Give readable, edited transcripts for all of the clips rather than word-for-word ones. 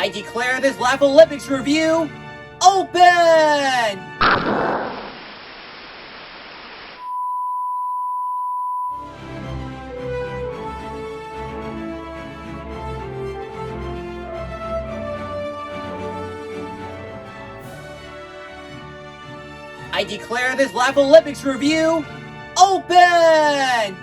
I declare this Laff-A-Lympics review open! I declare this Laff-A-Lympics review open!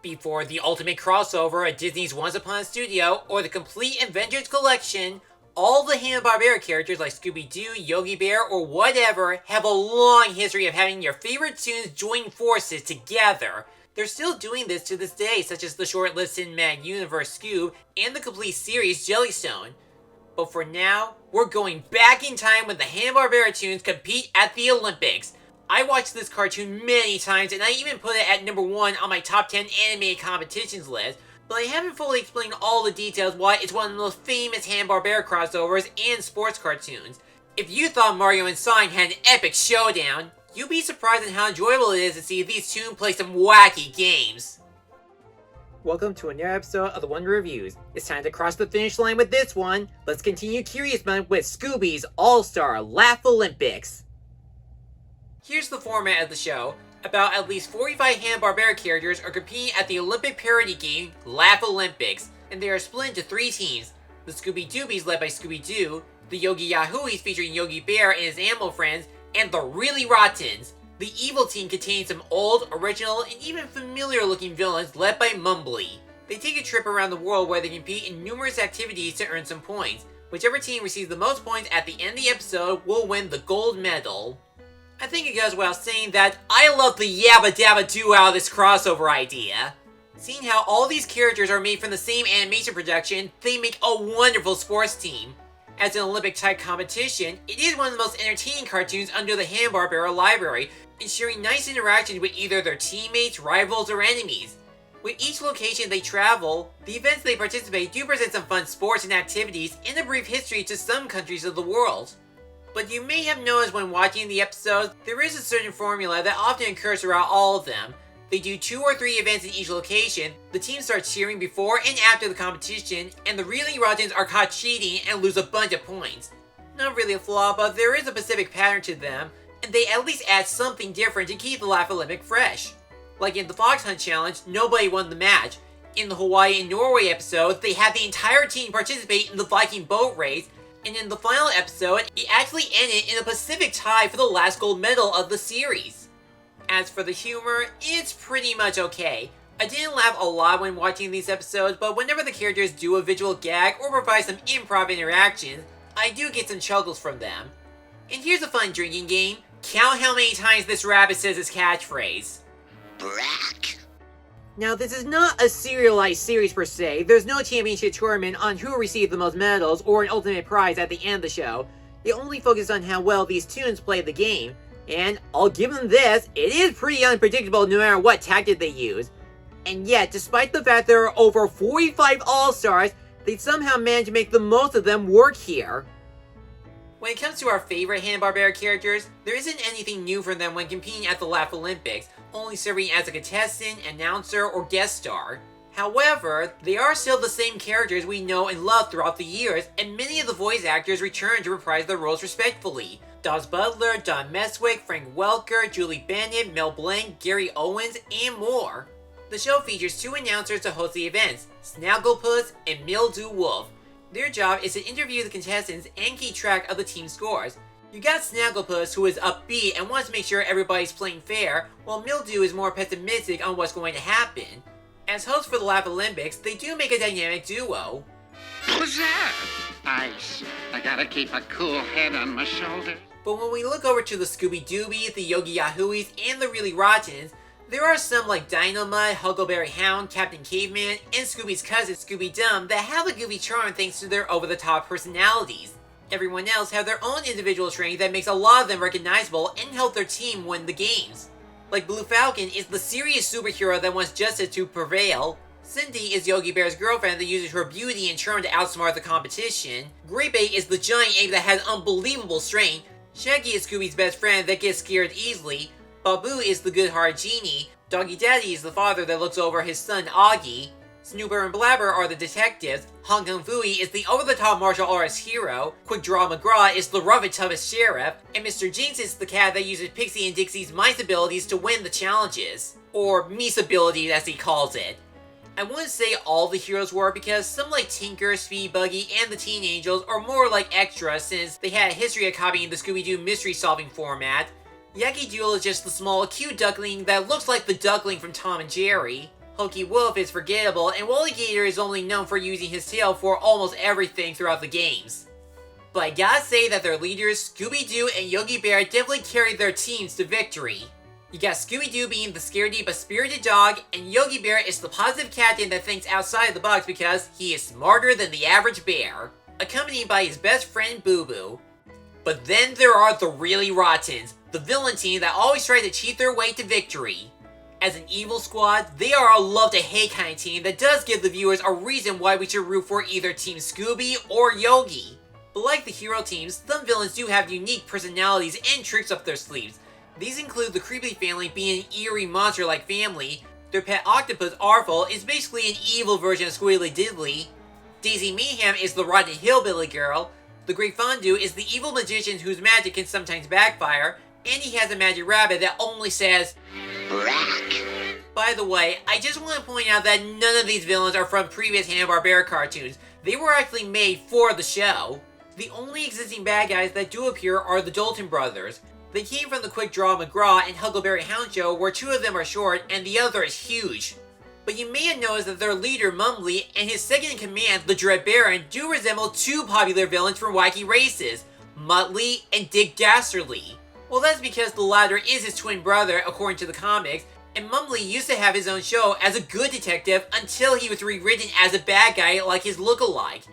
Before the ultimate crossover of Disney's Once Upon a Studio or the complete Avengers collection, all the Hanna-Barbera characters like Scooby-Doo, Yogi Bear, or whatever have a long history of having your favorite tunes join forces together. They're still doing this to this day, such as the short-lived cinematic universe Scoob and the complete series Jellystone. But for now, we're going back in time when the Hanna-Barbera tunes compete at the Olympics. I watched this cartoon many times and I even put it at number 1 on my top 10 animated competitions list, but I haven't fully explained all the details why it's one of the most famous Hanna-Barbera crossovers and sports cartoons. If you thought Mario and Sonic had an epic showdown, you'd be surprised at how enjoyable it is to see these tunes play some wacky games. Welcome to another episode of the Wonder Reviews. It's time to cross the finish line with this one. Let's continue Curious Month with Scooby's All-Star Laff-A-Lympics. Here's the format of the show. About at least 45 Hanna-Barbera characters are competing at the Olympic parody game, Laff-A-Lympics, and they are split into 3 teams. The Scooby-Doobies led by Scooby-Doo, the Yogi Yahooies featuring Yogi Bear and his animal friends, and the Really Rottens. The evil team contains some old, original, and even familiar-looking villains led by Mumbly. They take a trip around the world where they compete in numerous activities to earn some points. Whichever team receives the most points at the end of the episode will win the gold medal. I think it goes without saying that I love the yabba dabba doo out of this crossover idea. Seeing how all these characters are made from the same animation production, they make a wonderful sports team. As an Olympic-type competition, it is one of the most entertaining cartoons under the Hanna-Barbera library, ensuring nice interactions with either their teammates, rivals, or enemies. With each location they travel, the events they participate do present some fun sports and activities and a brief history to some countries of the world. But you may have noticed when watching the episodes, there is a certain formula that often occurs throughout all of them. They do 2 or 3 events in each location, the team starts cheering before and after the competition, and the Really Rottens are caught cheating and lose a bunch of points. Not really a flaw, but there is a specific pattern to them, and they at least add something different to keep the Laff-A-Lympic fresh. Like in the Fox Hunt Challenge, nobody won the match. In the Hawaii and Norway episode, they had the entire team participate in the Viking boat race, and in the final episode, it actually ended in a Pacific tie for the last gold medal of the series. As for the humor, it's pretty much okay. I didn't laugh a lot when watching these episodes, but whenever the characters do a visual gag or provide some improv interactions, I do get some chuckles from them. And here's a fun drinking game. Count how many times this rabbit says his catchphrase. Brack. Now, this is not a serialized series per se. There's no championship tournament on who received the most medals or an ultimate prize at the end of the show. They only focus on how well these tunes play the game. And I'll give them this, it is pretty unpredictable no matter what tactic they use. And yet, despite the fact there are over 45 All-Stars, they somehow manage to make the most of them work here. When it comes to our favorite Hanna-Barbera characters, there isn't anything new for them when competing at the Laff-A-Lympics, only serving as a contestant, announcer, or guest star. However, they are still the same characters we know and love throughout the years, and many of the voice actors return to reprise their roles respectfully. Daws Butler, Don Meswick, Frank Welker, Julie Bennett, Mel Blanc, Gary Owens, and more. The show features 2 announcers to host the events, Snagglepuss and Mildew Wolf. Their job is to interview the contestants and keep track of the team scores. You got Snagglepuss, who is upbeat and wants to make sure everybody's playing fair, while Mildew is more pessimistic on what's going to happen. As hosts for the Laff-A-Lympics, they do make a dynamic duo. What's that? Ice. I gotta keep a cool head on my shoulders. But when we look over to the Scooby-Doobies, the Yogi Yahooies, and the Really Rottens, there are some like Dynamite, Huckleberry Hound, Captain Caveman, and Scooby's cousin Scooby-Dum that have a goofy charm thanks to their over-the-top personalities. Everyone else have their own individual strength that makes a lot of them recognizable and help their team win the games. Like Blue Falcon is the serious superhero that wants justice to prevail. Cindy is Yogi Bear's girlfriend that uses her beauty and charm to outsmart the competition. Grape is the giant ape that has unbelievable strength. Shaggy is Scooby's best friend that gets scared easily. Babu is the good-hearted genie. Doggy Daddy is the father that looks over his son Augie. Snooper and Blabber are the detectives, Hong Kong Phooey is the over-the-top martial arts hero, Quick Draw McGraw is the rough-and-toughest sheriff, and Mr. Jinx is the cat that uses Pixie and Dixie's mice abilities to win the challenges. Or Mies abilities as he calls it. I wouldn't say all the heroes were because some like Tinker, Speed Buggy, and the Teen Angels are more like extras since they had a history of copying the Scooby-Doo mystery-solving format. Yaki Doodle is just the small, cute duckling that looks like the duckling from Tom and Jerry. Hokey Wolf is forgettable, and Wally Gator is only known for using his tail for almost everything throughout the games. But I gotta say that their leaders, Scooby-Doo and Yogi Bear, definitely carried their teams to victory. You got Scooby-Doo being the scaredy but spirited dog, and Yogi Bear is the positive captain that thinks outside of the box because he is smarter than the average bear, accompanied by his best friend Boo Boo. But then there are the really rottens, the villain team that always try to cheat their way to victory. As an evil squad, they are a love-to-hate kind of team that does give the viewers a reason why we should root for either Team Scooby or Yogi. But like the hero teams, some villains do have unique personalities and tricks up their sleeves. These include the Creepy family being an eerie monster-like family, their pet octopus Arful is basically an evil version of Squealy Diddly, Daisy Mayhem is the rotten hillbilly girl, the Great Fondue is the evil magician whose magic can sometimes backfire, and he has a magic rabbit that only says, Black. By the way, I just want to point out that none of these villains are from previous Hanna-Barbera cartoons. They were actually made for the show. The only existing bad guys that do appear are the Dalton brothers. They came from the Quick Draw McGraw and Huckleberry Hound show where two of them are short and the other is huge. But you may have noticed that their leader Mumbly and his second-in-command, the Dread Baron, do resemble two popular villains from Wacky Races, Muttley and Dick Dastardly. Well, that's because the latter is his twin brother, according to the comics, and Mumbly used to have his own show as a good detective until he was rewritten as a bad guy like his look-alike.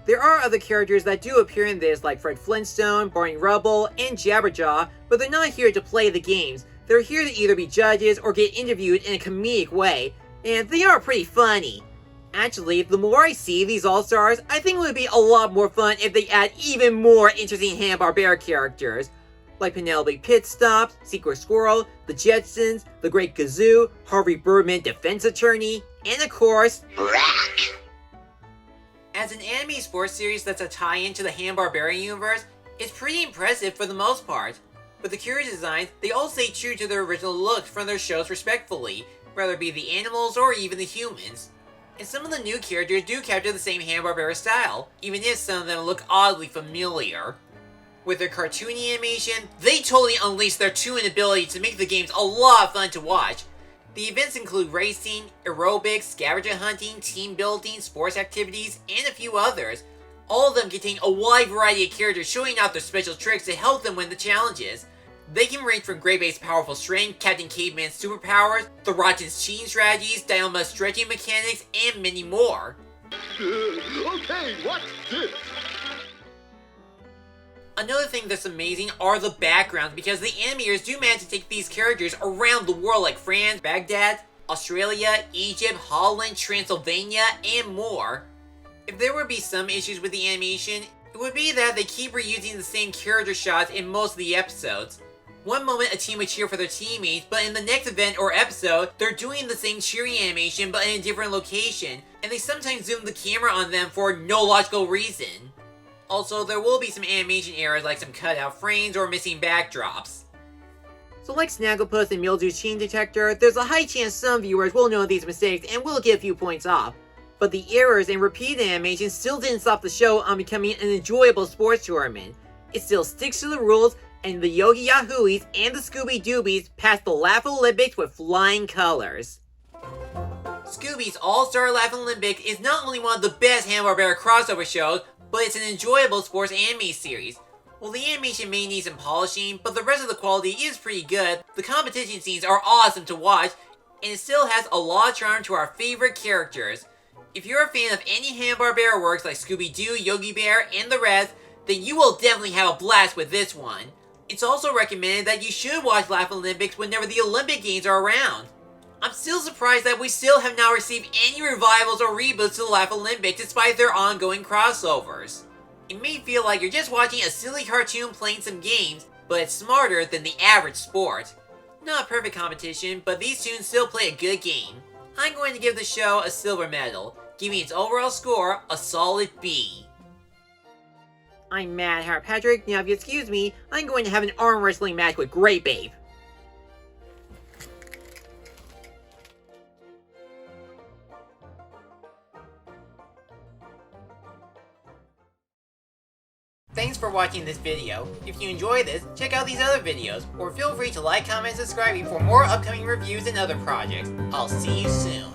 There are other characters that do appear in this, like Fred Flintstone, Barney Rubble, and Jabberjaw, but they're not here to play the games. They're here to either be judges or get interviewed in a comedic way, and they are pretty funny. Actually, the more I see these All-Stars, I think it would be a lot more fun if they add even more interesting Hanna-Barbera characters, like Penelope Pitstop, Secret Squirrel, the Jetsons, the Great Gazoo, Harvey Birdman Defense Attorney, and of course, Black. As an anime sports series that's a tie-in to the Hanna-Barbera universe, it's pretty impressive for the most part. With the character designs, they all stay true to their original looks from their shows respectfully, whether it be the animals or even the humans. And some of the new characters do capture the same Hanna-Barbera style, even if some of them look oddly familiar. With their cartoony animation, they totally unleash their true ability to make the games a lot of fun to watch. The events include racing, aerobics, scavenger hunting, team building, sports activities, and a few others. All of them contain a wide variety of characters showing off their special tricks to help them win the challenges. They can range from Grey Bay's powerful strength, Captain Caveman's superpowers, the Rotten's cheating strategies, Dynama's stretching mechanics, and many more. Okay, what's this? Another thing that's amazing are the backgrounds because the animators do manage to take these characters around the world like France, Baghdad, Australia, Egypt, Holland, Transylvania, and more. If there would be some issues with the animation, it would be that they keep reusing the same character shots in most of the episodes. One moment a team would cheer for their teammates, but in the next event or episode, they're doing the same cheering animation but in a different location, and they sometimes zoom the camera on them for no logical reason. Also, there will be some animation errors like some cutout frames or missing backdrops. So like Snagglepuss and Mildew's Cheating Detector, there's a high chance some viewers will know these mistakes and will get a few points off. But the errors and repeated animation still didn't stop the show on becoming an enjoyable sports tournament. It still sticks to the rules, and the Yogi Yahooies and the Scooby Doobies passed the Laff-A-Lympics with flying colors. Scooby's All-Star Laff-A-Lympics is not only one of the best Hanna-Barbera crossover shows, but it's an enjoyable sports anime series. While the animation may need some polishing, but the rest of the quality is pretty good, the competition scenes are awesome to watch, and it still has a lot of charm to our favorite characters. If you're a fan of any Hanna-Barbera works like Scooby-Doo, Yogi Bear, and the rest, then you will definitely have a blast with this one. It's also recommended that you should watch Laff-A-Lympics whenever the Olympic Games are around. I'm still surprised that we still have not received any revivals or reboots to the Laff-A-Lympics despite their ongoing crossovers. It may feel like you're just watching a silly cartoon playing some games, but it's smarter than the average sport. Not a perfect competition, but these students still play a good game. I'm going to give the show a silver medal, giving its overall score a solid B. I'm Mad Hatter Patrick. Now if you excuse me, I'm going to have an arm wrestling match with Great Babe. Thanks for watching this video. If you enjoyed this, check out these other videos, or feel free to like, comment, and subscribe for more upcoming reviews and other projects. I'll see you soon.